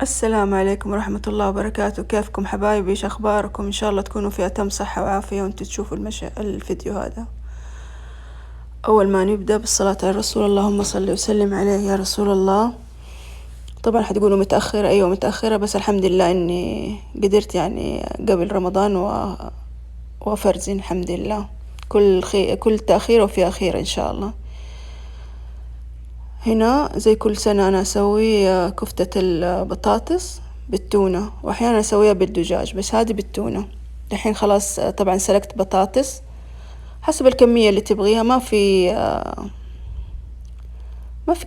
السلام عليكم ورحمة الله وبركاته. كيفكم حبايبي؟ ايش اخباركم؟ ان شاء الله تكونوا في اتم صحة وعافية وانتوا تشوفوا الفيديو هذا. اول ما نبدأ بالصلاة على الرسول، اللهم صل وسلم عليه يا رسول الله. طبعا حتقولوا متأخرة، ايوه متأخرة، بس الحمد لله اني قدرت يعني قبل رمضان وفرزين الحمد لله. كل تأخير وفي أخير ان شاء الله. هنا زي كل سنة أنا أسوي كفتة البطاطس بالتونة، وأحيانا أسويها بالدجاج، بس هذه بالتونة. الحين خلاص طبعا سلقت بطاطس حسب الكمية اللي تبغيها، ما في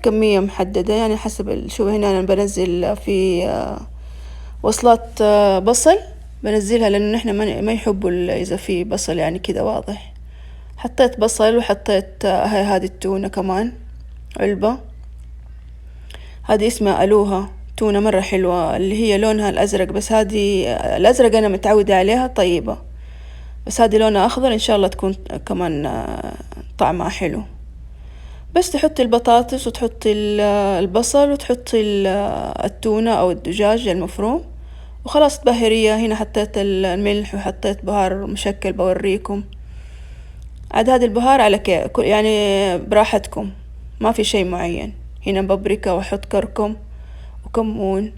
كمية محددة، يعني حسب شوف هنا أنا بنزل في وصلات بصل بنزلها، لأنه نحن ما يحبوا إذا في بصل يعني كده واضح. حطيت بصل وحطيت هذه التونة كمان علبة. هذه اسمها ألوها، تونة مرة حلوة اللي هي لونها الأزرق، بس هذه الأزرق أنا متعودة عليها طيبة، بس هذه لونها أخضر إن شاء الله تكون كمان طعمها حلو. بس تحطي البطاطس وتحطي البصل وتحطي التونة أو الدجاج المفروم وخلاص تبهريها. هنا حطيت الملح وحطيت بهار مشكل بوريكم. عاد هذا البهار على يعني براحتكم، ما في شيء معين. هنا بابريكا وأحط كركم وكمون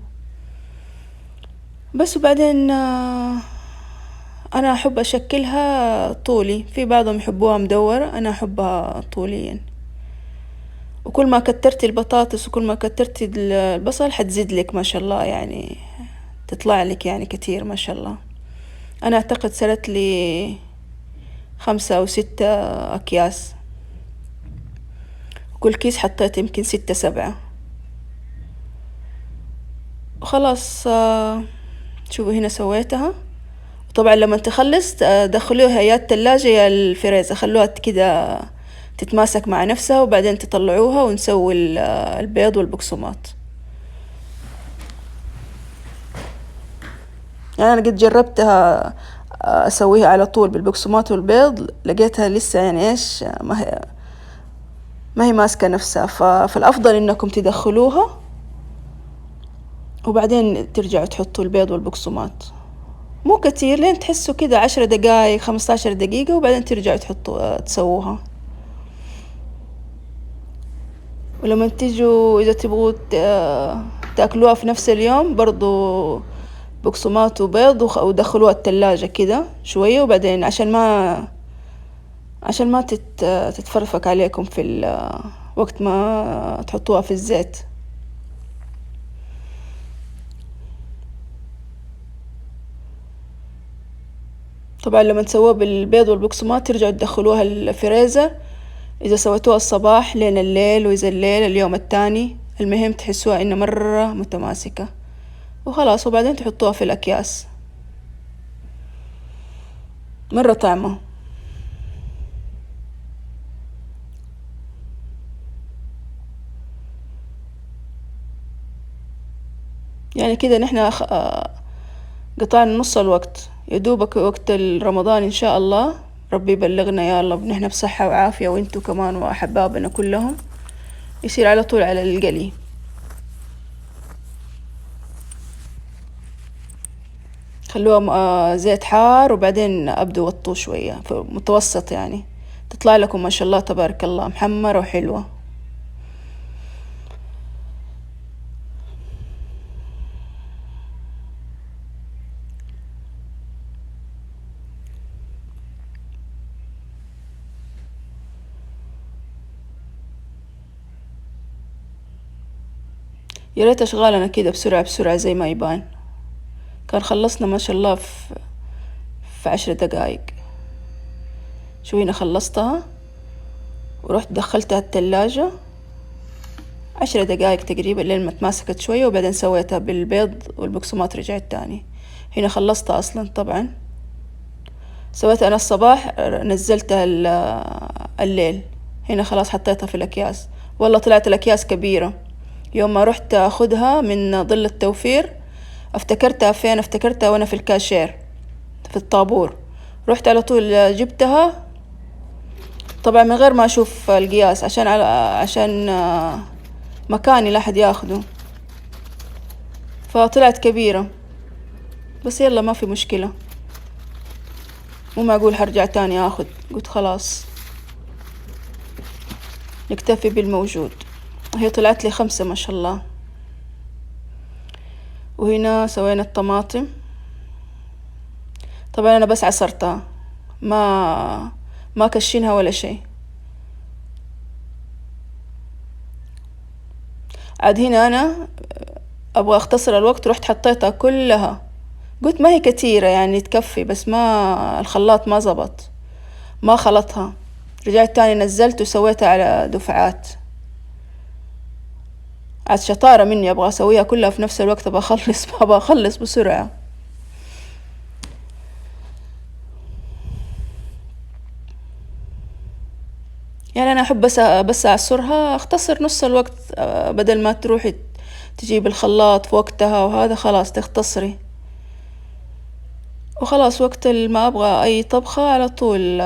بس. وبعدين أنا أحب أشكلها طولي، في بعضهم يحبوها مدورة، أنا أحبها طوليا. وكل ما كترتي البطاطس وكل ما كترتي البصل حتزيد لك ما شاء الله، يعني تطلع لك يعني كتير ما شاء الله. أنا أعتقد سلت لي 5 أو 6 أكياس، وكل كيس حطيت يمكن 6 7. وخلاص شوفوا هنا سويتها. طبعا لما تخلص دخلوها يا التلاجة يا الفريزر، خلوها كده تتماسك مع نفسها، وبعدين تطلعوها ونسوي البيض والبقسماط. يعني أنا قد جربتها أسويها على طول بالبقسماط والبيض، لقيتها لسه يعني إيش ما هي ماسكة نفسها، فالأفضل إنكم تدخلوها وبعدين ترجعوا تحطوا البيض والبقسماط، مو كتير، لين تحسوا كده 10 دقايق 15 دقيقة، وبعدين ترجعوا تسووها. ولما تيجوا إذا تبغوا تاكلوها في نفس اليوم برضو بقسماط وبيض ودخلوها التلاجة كده شوية، وبعدين عشان ما تتفرفك عليكم في وقت ما تحطوها في الزيت. طبعا لما تسووها بالبيض والبقسماط ترجعوا تدخلوها الفريزر، إذا سويتوها الصباح لين الليل، وإذا الليل اليوم التاني، المهم تحسوها إنها مرة متماسكة وخلاص. وبعدين تحطوها في الأكياس، مرة طعمة. يعني كده نحنا قطعنا نص الوقت، يدوبك وقت رمضان إن شاء الله. ربي يبلغنا يا الله نحنا بصحة وعافية، وانتو كمان وأحبابنا كلهم، يصير على طول على القلي. خلوها زيت حار، وبعدين أبدو وطوه شوية في متوسط، يعني تطلع لكم ما شاء الله تبارك الله محمرة وحلوة. يا ريت أشغالنا كده بسرعة بسرعة زي ما يبان، كان خلصنا ما شاء الله في 10 دقايق. شو هنا خلصتها ورحت دخلتها التلاجة 10 دقايق تقريبا لين ما تماسكت شوية، وبعدين سويتها بالبيض والبقسماط رجعت تاني. هنا خلصتها أصلا، طبعا سويتها أنا الصباح نزلتها الليل. هنا خلاص حطيتها في الأكياس، والله طلعت الأكياس كبيرة. يوم ما رحت أخدها من ظل التوفير افتكرتها فين، افتكرتها وأنا في الكاشير في الطابور، رحت على طول جبتها، طبعا من غير ما أشوف القياس عشان مكاني لا أحد ياخده. فطلعت كبيرة، بس يلا ما في مشكلة، مو معقول هرجع تاني اخذ. قلت خلاص نكتفي بالموجود. هي طلعت لي 5 ما شاء الله. وهنا سوينا الطماطم، طبعا انا بس عصرتها، ما كشينها ولا شيء. عاد هنا انا ابغى اختصر الوقت، رحت حطيتها كلها، قلت ما هي كتيرة يعني تكفي، بس ما الخلاط ما زبط، ما خلطها. رجعت تاني نزلت وسويتها على دفعات. عاد شطارة مني، ابغى اسويها كلها في نفس الوقت، ابغى اخلص بسرعة. يعني انا احب بس اعصرها، اختصر نص الوقت، بدل ما تروحي تجيب الخلاط في وقتها، وهذا خلاص تختصري. وخلاص وقت ما ابغى اي طبخة على طول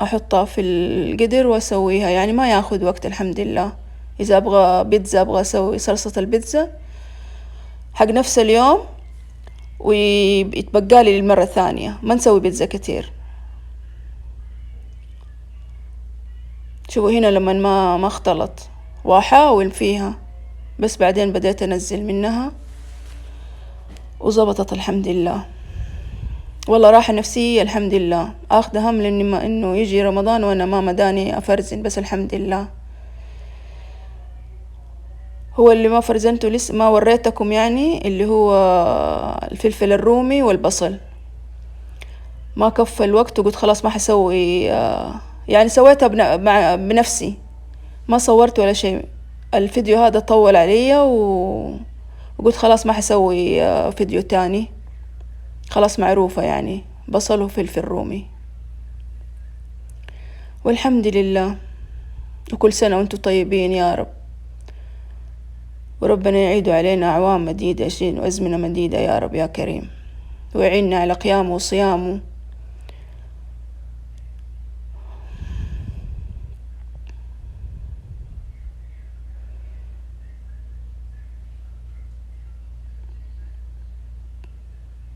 احطها في القدر واسويها، يعني ما ياخذ وقت الحمد لله. اذا ابغى بيتزا، ابغى اسوي صلصة البيتزا حق نفس اليوم، ويتبقى لي للمرة الثانية، ما نسوي بيتزا كتير. شوفوا هنا لما ما اختلط، واحاول فيها، بس بعدين بديت انزل منها وزبطت الحمد لله. والله راحة نفسية الحمد لله، اخذ هم لاني ما انه يجي رمضان وانا ما مداني افرزن، بس الحمد لله. هو اللي ما فرزنته لسه ما وريتكم، يعني اللي هو الفلفل الرومي والبصل، ما كفى الوقت وقلت خلاص ما حسوي. يعني سويتها بنفسي، ما صورت ولا شيء. الفيديو هذا طول علي وقلت خلاص ما حسوي فيديو تاني، خلاص معروفة يعني بصل وفلفل رومي. والحمد لله، وكل سنة وانتم طيبين يا رب، وربنا يعيد علينا أعوام مديدة وأزمنة مديدة يا رب يا كريم، ويعيننا على قيامه وصيامه.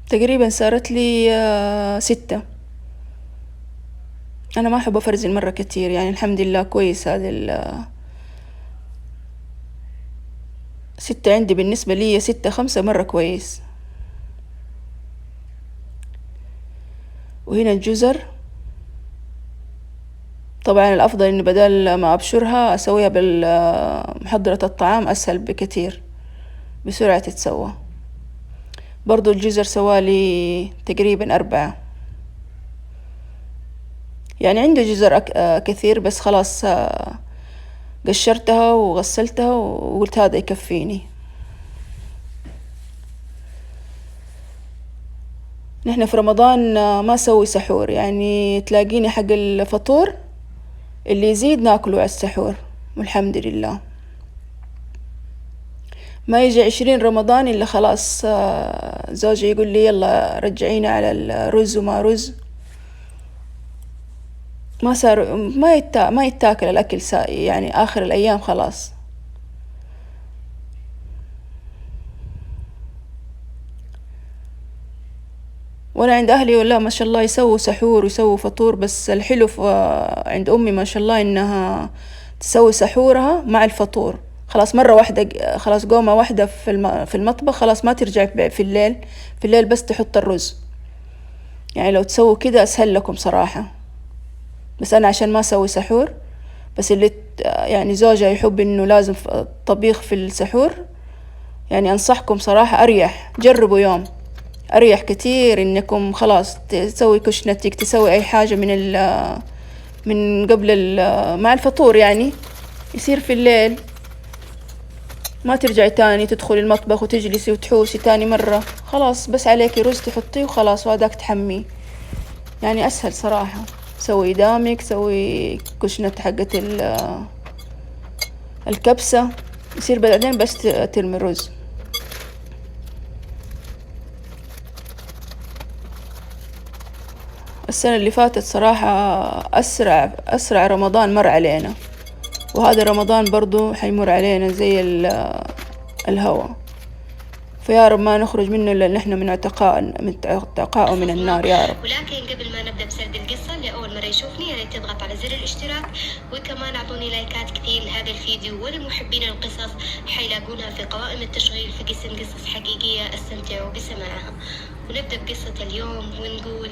تقريبا صارت لي 6. أنا ما أحب أفرزن مرة كتير، يعني الحمد لله كويس. هذا 6 عندي بالنسبة لي، 6 5 مرة كويس. وهنا الجزر، طبعا الأفضل إني بدل ما أبشرها أسويها بمحضرة الطعام، أسهل بكتير، بسرعة تتسوى. برضو الجزر سوالي تقريبا 4، يعني عندي جزر كثير، بس خلاص قشرتها وغسلتها وقلت هذا يكفيني. نحن في رمضان ما سوي سحور، يعني تلاقيني حق الفطور اللي يزيد ناكله على السحور، والحمد لله. ما يجي 20 رمضان إلا خلاص زوجي يقول لي يلا رجعينا على الرز وما رز. ما صار ما يتاكل الأكل سائي، يعني آخر الأيام خلاص. وأنا عند أهلي والله ما شاء الله يسووا سحور ويسووا فطور، بس الحلو عند أمي ما شاء الله إنها تسوي سحورها مع الفطور، خلاص مرة واحدة، خلاص قومة واحدة في المطبخ، خلاص ما ترجع في الليل بس تحط الرز. يعني لو تسووا كده أسهل لكم صراحة، بس أنا عشان ما أسوي سحور. بس اللي يعني زوجها يحب إنه لازم طبيخ في السحور، يعني أنصحكم صراحة أريح، جربوا يوم أريح كتير إنكم خلاص تسوي كشنتك، تسوي أي حاجة من قبل مع الفطور، يعني يصير في الليل ما ترجعي تاني تدخلي المطبخ وتجلسي وتحوسي تاني مرة. خلاص بس عليكي رز تحطيه وخلاص، وهداك تحميه، يعني أسهل صراحة. سوي دامك، سوي كشنة حقت الكبسة، يصير بعدين بس ترمي الرز. السنة اللي فاتت صراحة أسرع رمضان مر علينا، وهذا رمضان برضو حيمر علينا زي الهوا. فيا رب ما نخرج منه إلا نحن من عتقاء من النار يا رب. ولكن قبل ما نبدأ بسرد القصة، اللي أول مرة يشوفني يا ريت تضغط على زر الاشتراك، وكمان أعطوني لايكات كثير لهذا الفيديو، ولمحبين القصص حيلاقونها في قوائم التشغيل في قسم قصص حقيقية، استمتعوا بسماعها. ونبدأ بقصة اليوم ونقول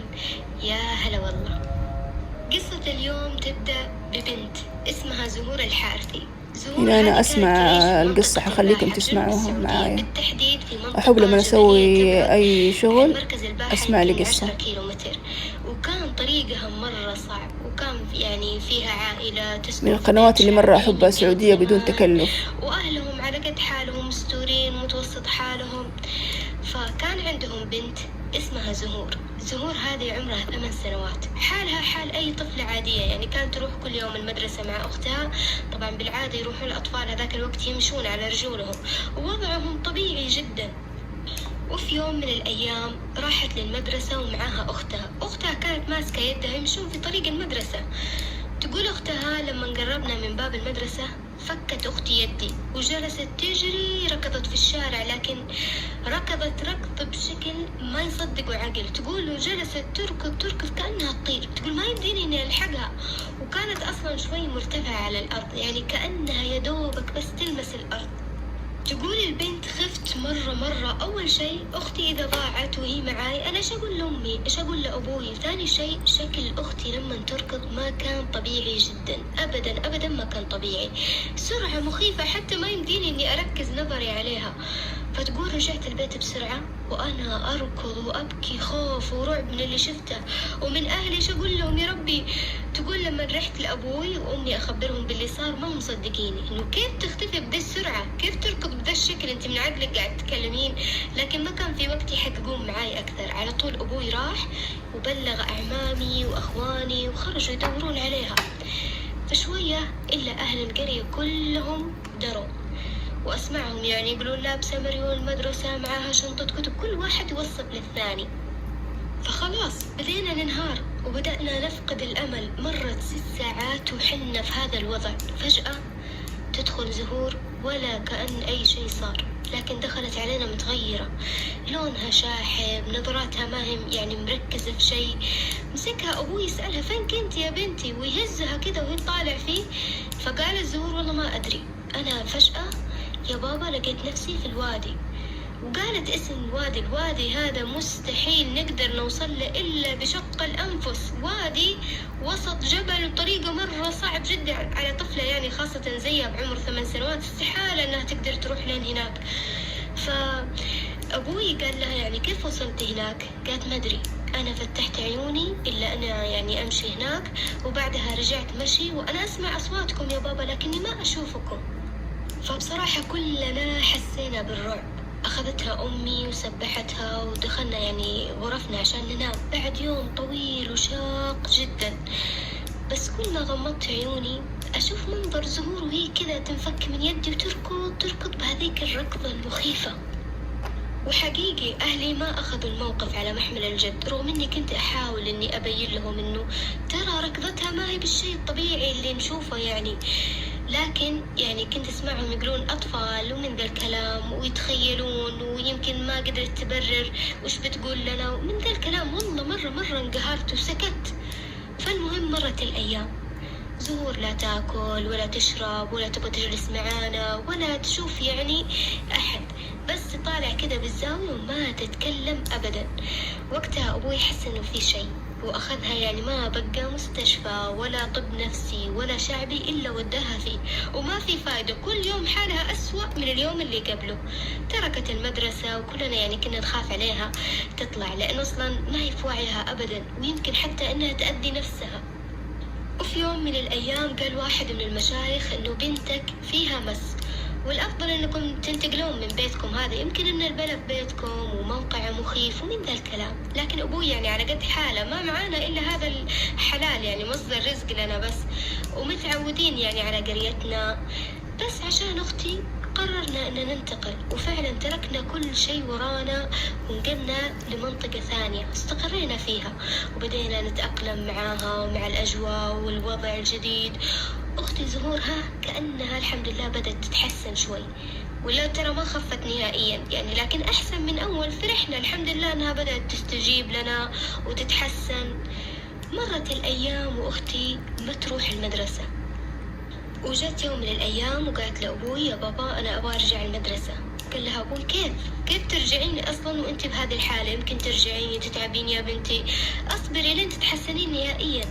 يا هلا والله. قصة اليوم تبدأ ببنت اسمها زهور الحارثي. هنا أنا أسمع القصة، حخليكم تسمعوها معايا. أحب لما أسوي أي شغل أسمع لي قصة. وكان طريقها مرة صعب، وكان يعني فيها عائلة من القنوات اللي مرة أحبها سعودية بدون تكلف، وأهلهم على قد حالهم، مستورين متوسط حالهم. فكان عندهم بنت اسمها زهور. زهور هذه عمرها 8 سنوات، حالها حال أي طفلة عادية، يعني كانت تروح كل يوم المدرسة مع أختها. طبعا بالعادة يروحون الأطفال هذاك الوقت يمشون على رجولهم ووضعهم طبيعي جدا. وفي يوم من الأيام راحت للمدرسة ومعها أختها كانت ماسكة يدها يمشون في طريق المدرسة. تقول أختها لما قربنا من باب المدرسة فكت أختي يدي وجلست تجري، ركضت في الشارع، لكن ركضت ركض بشكل ما يصدق عقل. تقول وجلست تركض كأنها تطير. تقول ما يمديني إني ألحقها، وكانت أصلا شوي مرتفعة على الأرض، يعني كأنها يدوبك بس تلمس الأرض. تقول البنت خفت مرة. أول شيء أختي إذا ضاعت وهي معاي أنا إيش أقول لأمي، إيش أقول لأبوي. ثاني شيء شكل أختي لما تركض ما كان طبيعي جدا، أبدا ما كان طبيعي، سرعة مخيفة حتى ما يمديني إني أركز نظري عليها. فتقول رجعت البيت بسرعة وأنا أركض وأبكي خوف ورعب من اللي شفته ومن أهلي. إيش أقول لهم يا ربي. تقول لما رحت لأبوي وأمي أخبرهم باللي صار ما مصدقيني، إنه كيف تختفي بدا السرعة، كيف تركض بدا الشكل، أنت من عقلك قاعد تتكلمين. لكن ما كان في وقت يحققون معاي أكثر. على طول أبوي راح وبلغ أعمامي وأخواني وخرجوا يدورون عليها. فشوية إلا أهل القرية كلهم دروا، وأسمعهم يعني يقولون لابسة مريول المدرسة معاها شنطة كتب، كل واحد يوصف للثاني. فخلاص بدينا ننهار وبدأنا نفقد الأمل. مرت 6 ساعات وحنا في هذا الوضع. فجأة تدخل زهور ولا كأن أي شيء صار، لكن دخلت علينا متغيرة، لونها شاحب، نظراتها ما هي يعني مركزة في شيء. مسكها أبوي يسألها فين كنت يا بنتي، ويهزها كده وهي طالع فيه. فقالت زهور والله ما أدري، أنا فجأة يا بابا لقيت نفسي في الوادي. وقالت اسم الوادي هذا مستحيل نقدر نوصل له إلا بشق الأنفس، وادي وسط جبل وطريقة مرة صعب جدا على طفلة يعني خاصة زيها بعمر 8 سنوات، استحالة أنها تقدر تروح لين هناك. فأبوي قال لها يعني كيف وصلت هناك؟ قالت ما أدري، أنا فتحت عيوني إلا أنا يعني أمشي هناك، وبعدها رجعت مشي وأنا أسمع أصواتكم يا بابا لكني ما أشوفكم. فبصراحة كلنا حسينا بالرعب. أخذتها أمي وسبحتها ودخلنا يعني غرفنا عشان ننام بعد يوم طويل وشاق جدا. بس كل ما غمضت عيوني أشوف منظر زهور وهي كذا تنفك من يدي وتركض بهذيك الركضة المخيفة. وحقيقي أهلي ما أخذوا الموقف على محمل الجد، رغم أني كنت أحاول أني أبين لهم أنه ترى ركضتها ما هي بالشيء الطبيعي اللي نشوفه يعني. لكن يعني كنت أسمعهم يقولون أطفال ومن ذا الكلام ويتخيلون، ويمكن ما قدرت تبرر وش بتقول لنا ومن ذا الكلام. والله مرة انقهرت وسكت. فالمهم مرت الأيام، زهور لا تاكل ولا تشرب ولا تبغى تجلس معانا ولا تشوف يعني أحد، بس طالع كده بالزاوية وما تتكلم أبدا. وقتها أبوي حس إنه في شيء وأخذها، يعني ما بقى مستشفى ولا طب نفسي ولا شعبي إلا وداها فيه، وما في فايدة، كل يوم حالها أسوأ من اليوم اللي قبله. تركت المدرسة وكلنا يعني كنا نخاف عليها تطلع، لأنه أصلا ما هي في وعيها أبدا، ويمكن حتى إنها تأذي نفسها. وفي يوم من الأيام قال واحد من المشايخ إنه بنتك فيها مس، والأفضل أنكم تنتقلون من بيتكم هذا، يمكن أن البلد بيتكم وموقع مخيف ومن ذا الكلام. لكن أبوي يعني على قد حاله، ما معانا إلا هذا الحلال يعني مصدر رزق لنا بس، ومتعودين يعني على قريتنا. بس عشان أختي قررنا أن ننتقل، وفعلا تركنا كل شيء ورانا ونقلنا لمنطقة ثانية استقرينا فيها، وبدينا نتأقلم معاها ومع الأجواء والوضع الجديد. أختي زهور كأنها الحمد لله بدأت تتحسن شوي، ولا ترى ما خفت نهائيا يعني، لكن أحسن من أول. فرحنا الحمد لله أنها بدأت تستجيب لنا وتتحسن. مرت الأيام وأختي ما تروح المدرسة، وجت يوم من الأيام وقالت لأبوي يا بابا أنا أبغى أرجع المدرسة. قال لها أبوي كيف ترجعين أصلا وأنت بهذه الحالة؟ يمكن ترجعين تتعبين يا بنتي، أصبري لين تتحسنين نهائيا.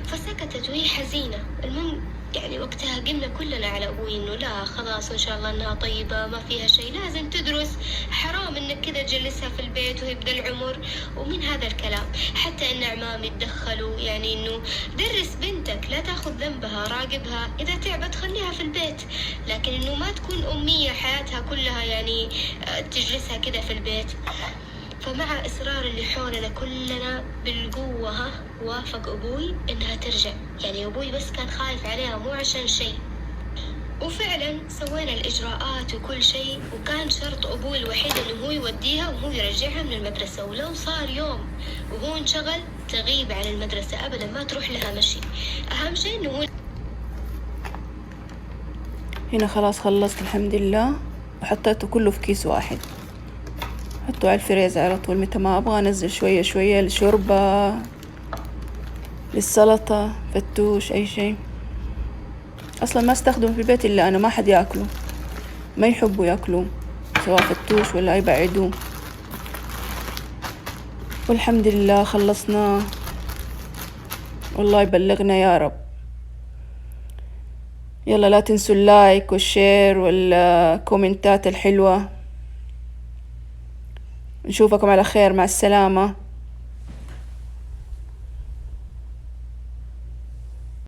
فسكتت وهي حزينة. المهم يعني وقتها قلنا كلنا على أبوي إنه لا خلاص إن شاء الله إنها طيبة ما فيها شيء، لازم تدرس، حرام إنك كذا تجلسها في البيت وهي بذا العمر. ومن هذا الكلام حتى إن أعمامي تدخلوا يعني إنه درس بنتك، لا تاخذ ذنبها، راقبها، إذا تعبت خليها في البيت، لكن إنه ما تكون أمية حياتها كلها يعني تجلسها كذا في البيت. فمع إصرار اللي حولنا كلنا بالقوة وافق أبوي إنها ترجع. يعني أبوي بس كان خايف عليها مو عشان شيء. وفعلا سوينا الإجراءات وكل شيء، وكان شرط أبوي الوحيد إنه هو يوديها وهو يرجعها من المدرسة، ولو صار يوم وهو انشغل تغيب عن المدرسة أبدا، ما تروح لها مشي. أهم شيء إنه هو. هنا خلاص خلصت الحمد لله، وحطيته كله في كيس واحد، حطه على الفريز على طول. متى ما أبغى أنزل شوية شوية للشوربة، للسلطة، فتوش، أي شيء. أصلا ما استخدمه في البيت إلا أنا، ما حد يأكله، ما يحبوا يأكلوه سواء فتوش ولا يبعدوه. والحمد لله خلصنا، والله يبلغنا يا رب. يلا لا تنسوا اللايك والشير والكومنتات الحلوة. نشوفكم على خير، مع السلامة.